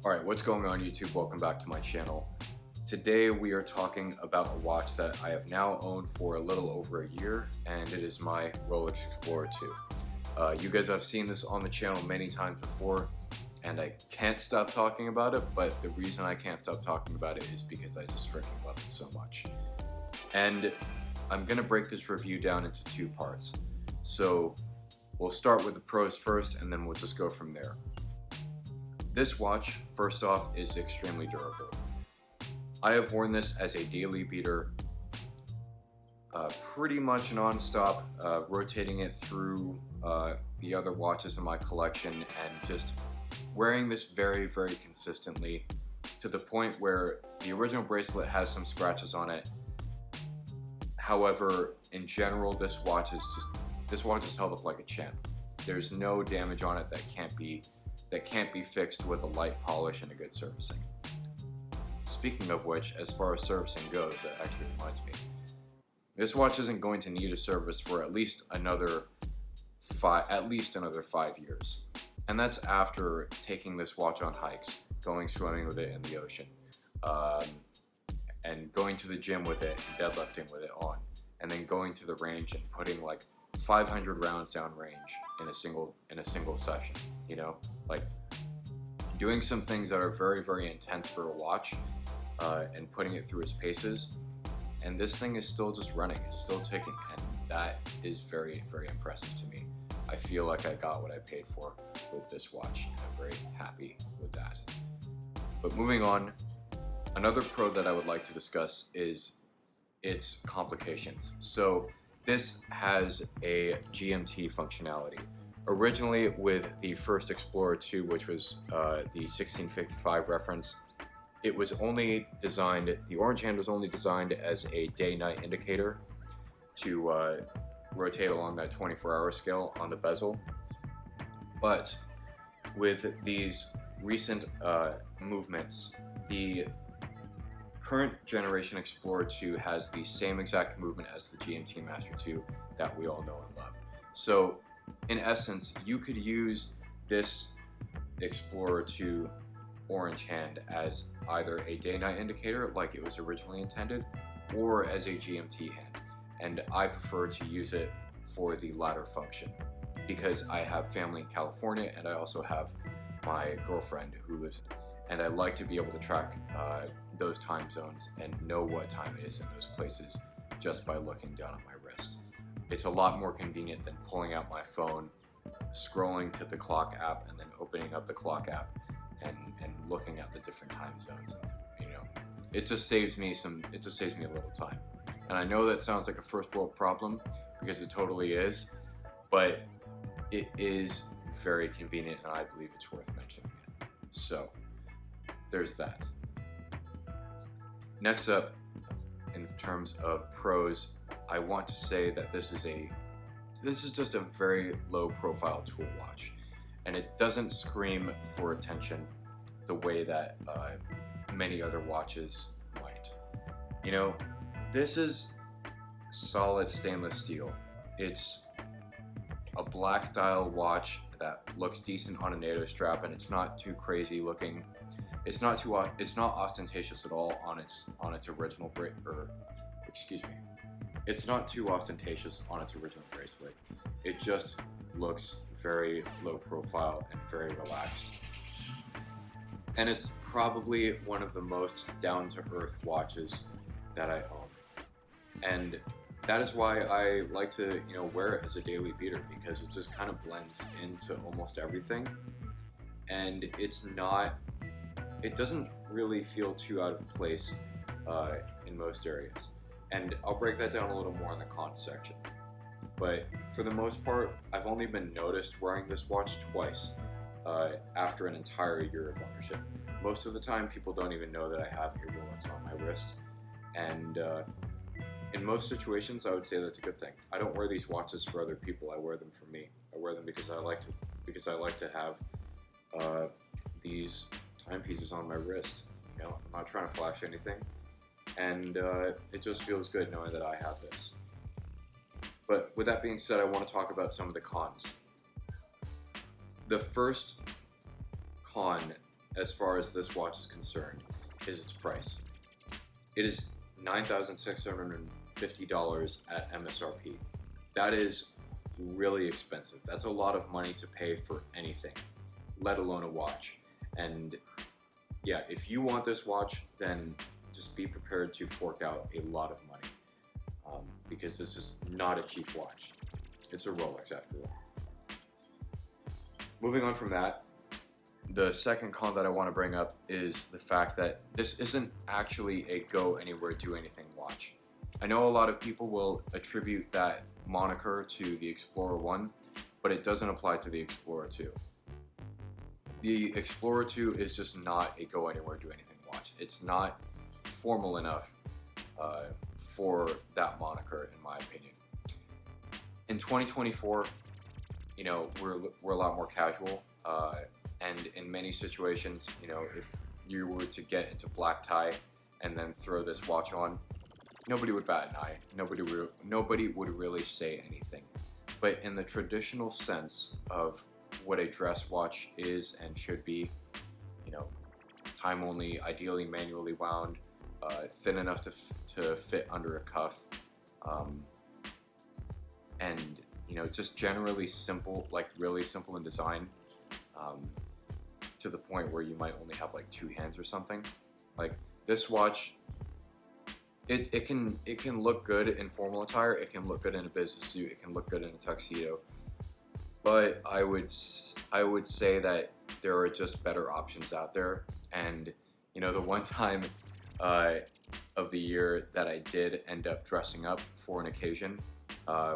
Alright, what's going on YouTube? Welcome back to my channel. Today we are talking about a watch that I have now owned for a little over a year, and it is my Rolex Explorer II. You guys have seen this on the channel many times before, and I can't stop talking about it, but the reason I can't stop talking about it is because I just freaking love it so much. And I'm gonna break this review down into two parts. So we'll start with the pros first, and then we'll just go from there. This watch, first off, is extremely durable. I have worn this as a daily beater pretty much non-stop, rotating it through the other watches in my collection and just wearing this very, very consistently to the point where the original bracelet has some scratches on it. However, in general, this watch is held up like a champ. There's no damage on it that can't be fixed with a light polish and a good servicing. Speaking of which, as far as servicing goes, that actually reminds me, this watch isn't going to need a service for at least another 5 years. And that's after taking this watch on hikes, going swimming with it in the ocean, and going to the gym with it and deadlifting with it on, and then going to the range and putting like 500 rounds down range in a single session, you know, like doing some things that are very, very intense for a watch, and putting it through its paces, and this thing is still just running, it's still ticking, and that is very, very impressive to me. I feel like I got what I paid for with this watch, and I'm very happy with that. But moving on, another pro that I would like to discuss is its complications. So this has a GMT functionality. Originally with the first Explorer II, which was the 1655 reference, it was only designed, the orange hand was only designed as a day-night indicator to rotate along that 24-hour scale on the bezel. But with these recent movements, the current generation Explorer II has the same exact movement as the GMT Master II that we all know and love. So in essence, you could use this Explorer II orange hand as either a day-night indicator like it was originally intended, or as a GMT hand. And I prefer to use it for the latter function because I have family in California and I also have my girlfriend who lives, and I like to be able to track those time zones and know what time it is in those places just by looking down at my wrist. It's a lot more convenient than pulling out my phone, scrolling to the clock app, and then opening up the clock app and looking at the different time zones. And, you know, it just saves me a little time. And I know that sounds like a first world problem because it totally is, but it is very convenient and I believe it's worth mentioning it. So there's that. Next up, in terms of pros, I want to say that this is just a very low profile tool watch, and it doesn't scream for attention the way that many other watches might. You know, this is solid stainless steel. It's a black dial watch that looks decent on a NATO strap, and it's not too crazy looking. It's not ostentatious at all on its original It's not too ostentatious on its original bracelet. It just looks very low profile and very relaxed. And it's probably one of the most down-to-earth watches that I own. And that is why I like to, you know, wear it as a daily beater, because it just kind of blends into almost everything. And it doesn't really feel too out of place in most areas. And I'll break that down a little more in the cons section. But for the most part, I've only been noticed wearing this watch twice after an entire year of ownership. Most of the time, people don't even know that I have a Rolex on my wrist. And in most situations, I would say that's a good thing. I don't wear these watches for other people. I wear them for me. I wear them because I like to have these timepieces on my wrist. You know, I'm not trying to flash anything, and it just feels good knowing that I have this. But with that being said, I want to talk about some of the cons. The first con as far as this watch is concerned is its price. It is $9,650 at MSRP. That is really expensive. That's a lot of money to pay for anything, let alone a watch. And yeah, if you want this watch, then just be prepared to fork out a lot of money, because this is not a cheap watch. It's a Rolex after all. Moving on from that, the second con that I want to bring up is the fact that this isn't actually a go anywhere, do anything watch. I know a lot of people will attribute that moniker to the Explorer 1, but it doesn't apply to the Explorer 2. The Explorer 2 is just not a go anywhere, do anything watch. It's not formal enough for that moniker, in my opinion. In 2024, you know, we're a lot more casual, and in many situations, you know, if you were to get into black tie and then throw this watch on, nobody would bat an eye. Nobody would really say anything. But in the traditional sense of what a dress watch is and should be, you know, time only, ideally manually wound, thin enough to fit under a cuff, and you know, just generally simple, like really simple in design, to the point where you might only have like two hands or something. Like this watch, it can look good in formal attire, it can look good in a business suit, it can look good in a tuxedo, but I would say that there are just better options out there. And you know, the one time of the year that I did end up dressing up for an occasion,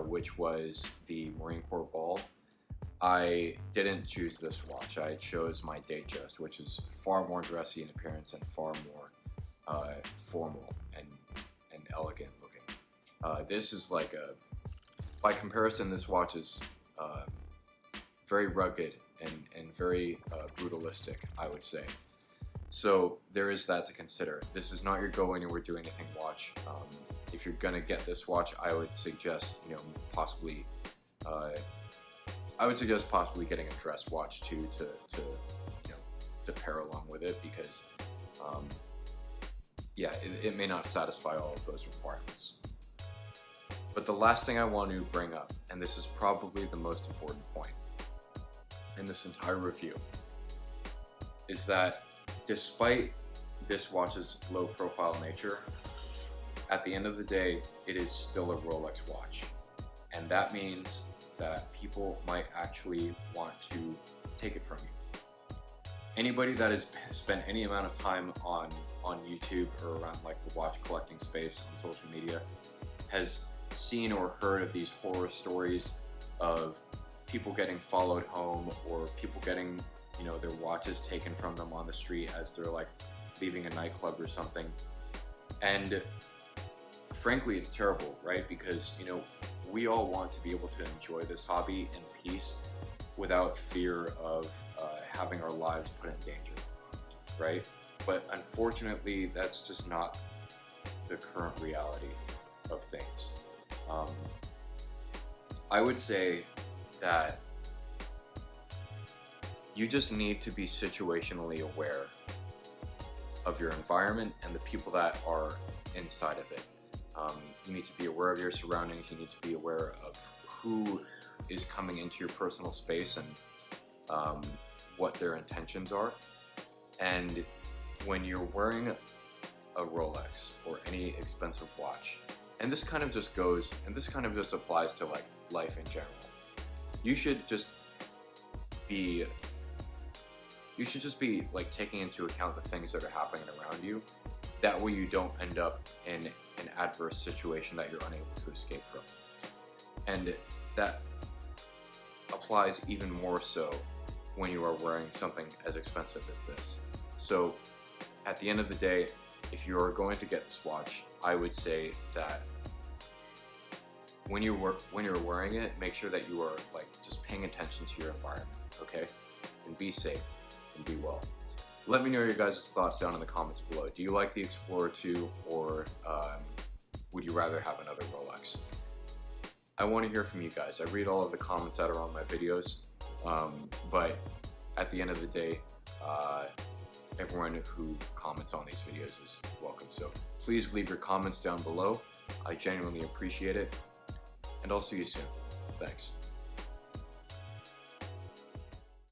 which was the Marine Corps ball, I didn't choose this watch. I chose my Datejust, which is far more dressy in appearance and far more formal and elegant looking. This is like by comparison, this watch is very rugged and very brutalistic, I would say. So there is that to consider. This is not your go anywhere, do anything watch. If you're gonna get this watch, I would suggest, you know, possibly getting a dress watch too, to you know, to pair along with it, because yeah, it may not satisfy all of those requirements. But the last thing I want to bring up, and this is probably the most important point in this entire review, is that despite this watch's low profile nature, at the end of the day, it is still a Rolex watch. And that means that people might actually want to take it from you. Anybody that has spent any amount of time on YouTube or around like the watch collecting space on social media has seen or heard of these horror stories of people getting followed home, or people getting, you know, their watches taken from them on the street as they're like leaving a nightclub or something. And frankly, it's terrible, right? Because, you know, we all want to be able to enjoy this hobby in peace without fear of having our lives put in danger, right? But unfortunately, that's just not the current reality of things. I would say that you just need to be situationally aware of your environment and the people that are inside of it. You need to be aware of your surroundings. You need to be aware of who is coming into your personal space and what their intentions are. And when you're wearing a Rolex or any expensive watch, and this kind of just applies to like life in general, you should just be like taking into account the things that are happening around you. That way you don't end up in an adverse situation that you're unable to escape from. And that applies even more so when you are wearing something as expensive as this. So at the end of the day, if you are going to get this watch, I would say that when you're wearing it, make sure that you are like just paying attention to your environment, okay? And be safe and be well. Let me know your guys' thoughts down in the comments below. Do you like the Explorer II, or would you rather have another Rolex? I want to hear from you guys. I read all of the comments that are on my videos, but at the end of the day, everyone who comments on these videos is welcome. So please leave your comments down below. I genuinely appreciate it, and I'll see you soon. Thanks.